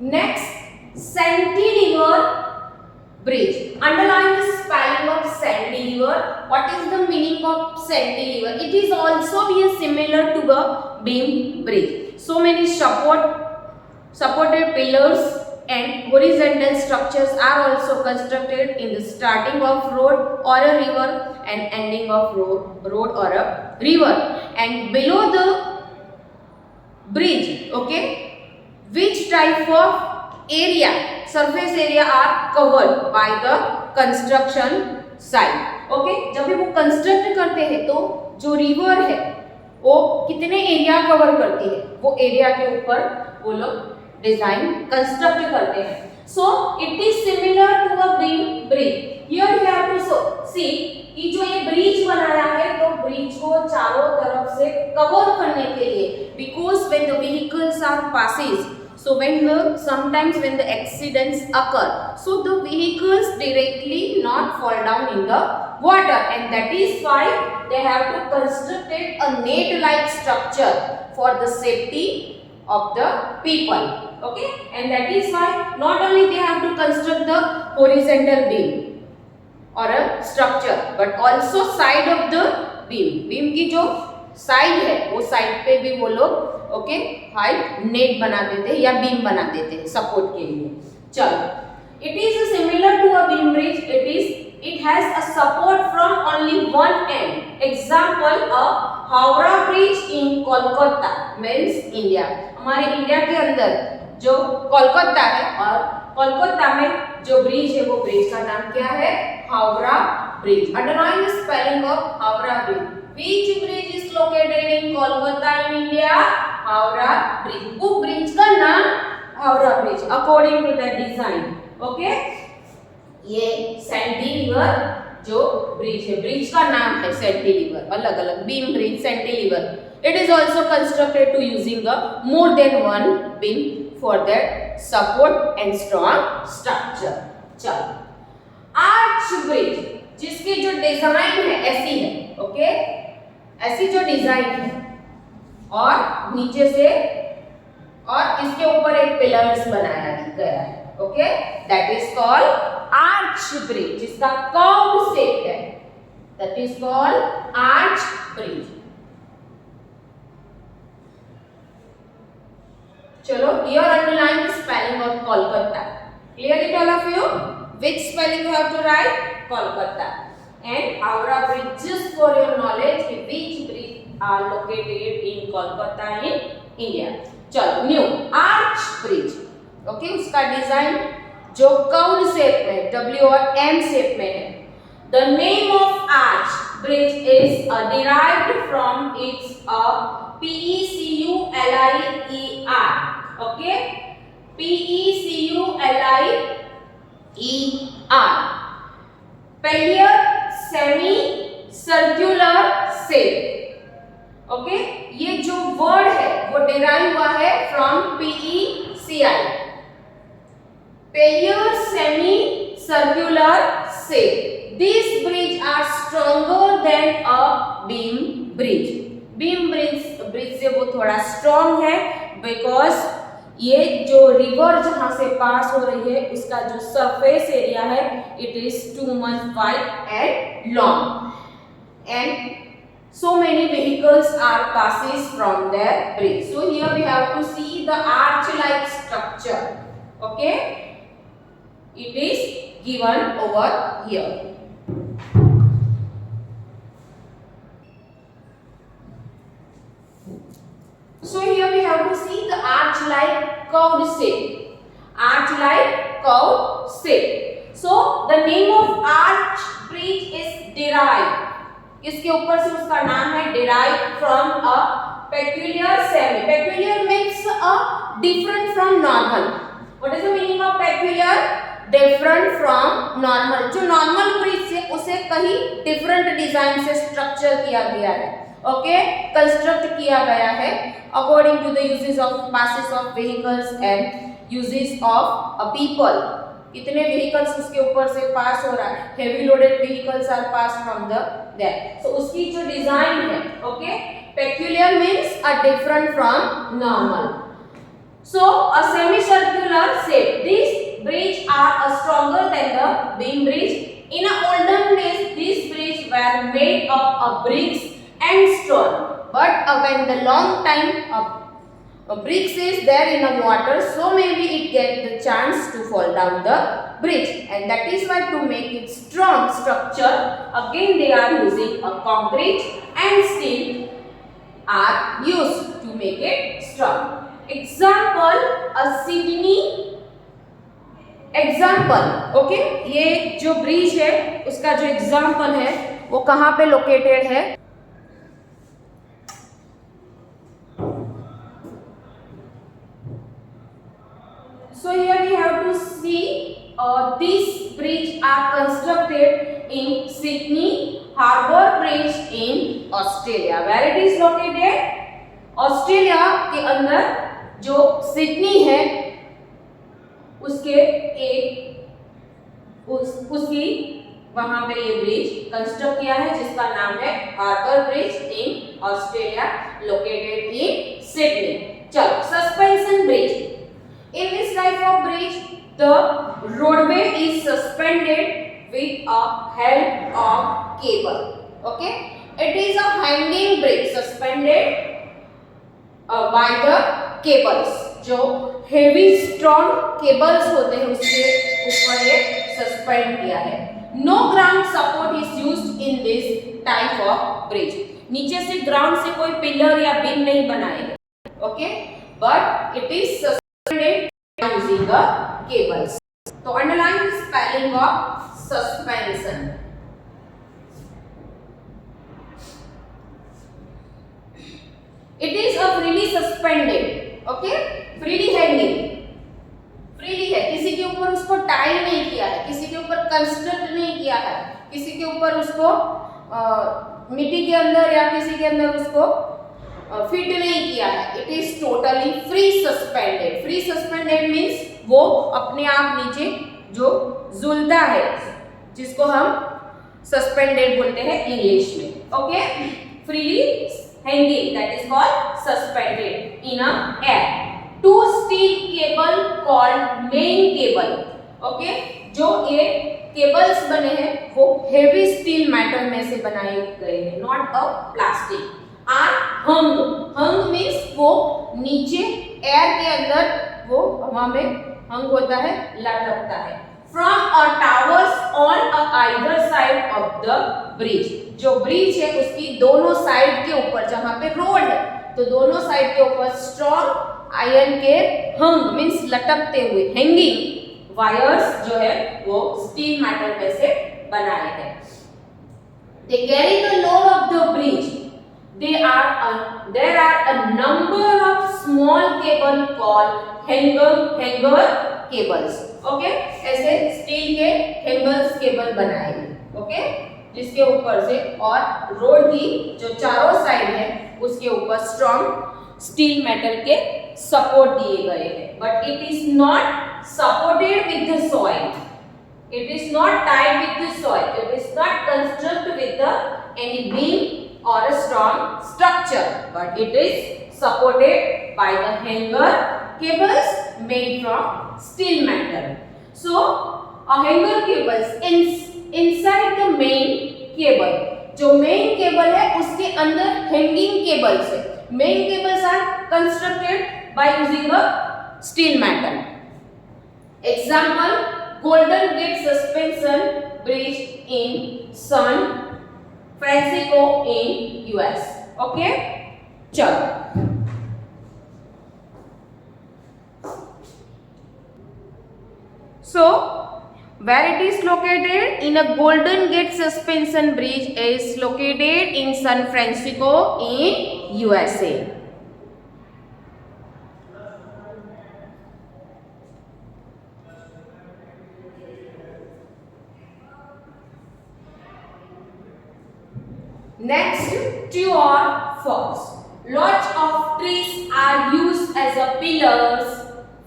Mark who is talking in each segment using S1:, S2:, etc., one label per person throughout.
S1: Next, cantilever bridge. Underline the spelling of cantilever. What is the meaning of cantilever? It is also be similar to the beam bridge. So many supported pillars and horizontal structures are also constructed in the starting of road or a river and ending of road or a river. And below the bridge, okay, which type of area, surface area are covered by the construction site. Okay, जब भी वो construct करते हैं तो जो river है वो कितने एरिया कवर करती है, वो एरिया के ऊपर वो लोग डिजाइन कंस्ट्रक्ट करते हैं. So it is similar to a beam bridge. Here you have to see कि जो ये ब्रिज बनाया है तो ब्रिज को चारों तरफ से कवर करने के लिए, because when the vehicles are passes, so sometimes when the accidents occur, so the vehicles directly not fall down in the water, and that is why they have to construct a net like structure for the safety of the people. Okay, and that is why not only they have to construct the horizontal beam or a structure, but also side of the beam की जो side है वो side पे भी वो लोग okay height net बना देते हैं या बीम बना देते हैं सपोर्ट के लिए. चलो, it is similar to a beam bridge. It has a support from only one end. Example, a Howrah bridge in Kolkata means India. हमारे इंडिया के अंदर जो कोलकाता है और कोलकाता में जो ब्रिज है वो ब्रिज का नाम क्या है? Howrah bridge. Underline the spelling of Howrah bridge. Which bridge is located in Kolkata in India? Howrah Bridge. वो ब्रिज का नाम Howrah bridge according to the design. Okay, ये कैंटिलीवर जो ब्रिज है, ब्रिज का नाम है कैंटिलीवर. अलग अलग beam bridge, cantilever. It is also constructed to using a more than one beam for their support and strong structure. चलो, आर्च ब्रिज जिसकी जो डिजाइन है ऐसी है. ओके, ऐसी जो डिजाइन है और नीचे से और इसके ऊपर एक पिलर्स बनाया गया है. Okay, that is called arch bridge, जिसका कर्व्ड शेप है. That is called arch bridge. चलो, here underline the spelling of Kolkata. Clear it all of you? Which spelling you have to write? Kolkata. And Howrah Bridge, just for your knowledge, which bridge are located in Kolkata in India. चलो, new arch bridge. Okay, उसका design जो curved shape में W और M shape में है. The name of arch bridge is derived from its PECULIER. Okay, PECULIER. Pellier semi circular shape. Okay, ये जो word है वो डिराइव हुआ है from PECI, Pellier semi circular shape. These bridge are stronger than a beam bridge. Beam bridge से वो थोड़ा strong है बिकॉज ये जो रिवर जहां से पास हो रही है उसका जो सरफेस एरिया है it is too much wide and long and so many vehicles are passes from their bridge. So here we have to see the arch like structure. Okay, it is given over here. So here we have to see the arch like curved shape. Arch like curved shape. So the name of arch bridge is derived. इसके ऊपर से उसका नाम है derived from a peculiar semi. Peculiar means a different from normal. What is the meaning of peculiar? Different from normal. जो normal bridge से उसे कहीं different design से structure किया गया है. Okay, construct किया गया है according to the uses of masses of vehicles and uses of a people. कितने vehicles उसके ऊपर से पास हो रहा है, heavy loaded vehicles are passed from the there. So उसकी जो design है, okay, peculiar means a different from normal. So a semicircular shape. These bridge are stronger than the beam bridge. In a olden days, these bridge were made up of bricks and stone. But when the long time bricks is there in the water, so maybe it get the chance to fall down the bridge, and that is why to make it strong structure, again they are using a concrete and steel are used to make it strong. Example, a Sydney example, okay, ये जो bridge है उसका जो example है वो कहाँ पे located है? So here we have to see these bridge are constructed in Sydney Harbour Bridge in Australia. Where it is located? Australia के अंदर जो सिडनी है उसके उसकी वहां पे ये ब्रिज कंस्ट्रक्ट किया है जिसका नाम है harbour bridge in Australia located in Sydney. चलो, suspension bridge. In this type of bridge, the roadway is suspended with a help of cable. Okay, it is a hanging bridge suspended by the cables. जो heavy strong cables होते हैं उसके ऊपर ये suspend किया है. No ground support is used in this type of bridge. नीचे से ground से कोई pillar या beam नहीं बनाए. Okay, but it is suspended using the cables. So underline the spelling of suspension. It is a freely suspended, okay, freely hanging, freely है, किसी के ऊपर उसको टाई नहीं किया है, किसी के ऊपर कंस्ट्रक्ट नहीं किया है, किसी के ऊपर उसको मिट्टी के अंदर या किसी के अंदर उसको फिट नहीं किया है. It is totally free suspended. Free suspended means वो अपने आप नीचे जो झूलता है जिसको हम सस्पेंडेड बोलते हैं इंग्लिश में. Okay, freely hanging, that is called suspended in a air. Two steel cable called main cable. Okay, जो ये केबल्स बने हैं वो हेवी स्टील मेटल में से बनाए गए हैं, not a plastic. Are hung. Hung means वो नीचे एयर के अंदर वो हवा में हंग होता है, लटकता है. From a towers on a either side of the bridge. जो ब्रिज है उसकी दोनों साइड के ऊपर, जहां पे रोड है तो दोनों साइड के ऊपर स्ट्रॉन्ग आयरन के हंग मीन्स लटकते हुए हैंगिंग वायर्स जो है वो स्टील मेटल में से बनाए हैं. They carry the load of the bridge. There are a number of small cable called hanger cables. Okay, ऐसे स्टील के हैंगर्स केबल बनाए हैं. ओके, जिसके ऊपर से और रोड की जो चारों साइड है उसके ऊपर स्ट्रॉन्ग स्टील मेटल के सपोर्ट दिए गए हैं. But it is not supported with the soil. It is not tied with the soil. It is not constructed with any beam or a strong structure, but it is supported by the hanger cables made from steel metal. So a hanger cables inside the main cable. जो main cable है उसके अंदर hanging cables है. Main cables are constructed by using a steel metal. Example, Golden Gate Suspension Bridge in San Francisco in US. Okay, चलो. So where it is located? In a Golden Gate Suspension Bridge is located in San Francisco in USA. Next, true or false? Lots of trees are used as a pillars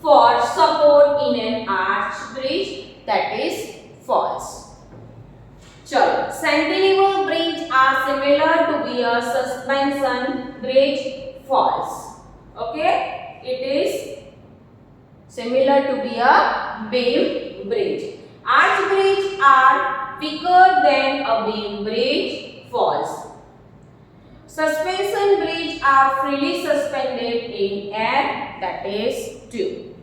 S1: for support in an arch bridge. That is false. चलो, cantilever bridge are similar to be a suspension bridge. False. Okay, it is Similar to be a beam bridge. Arch bridge are thicker than a beam bridge. False. Suspension bridge are freely suspended in air. That is true.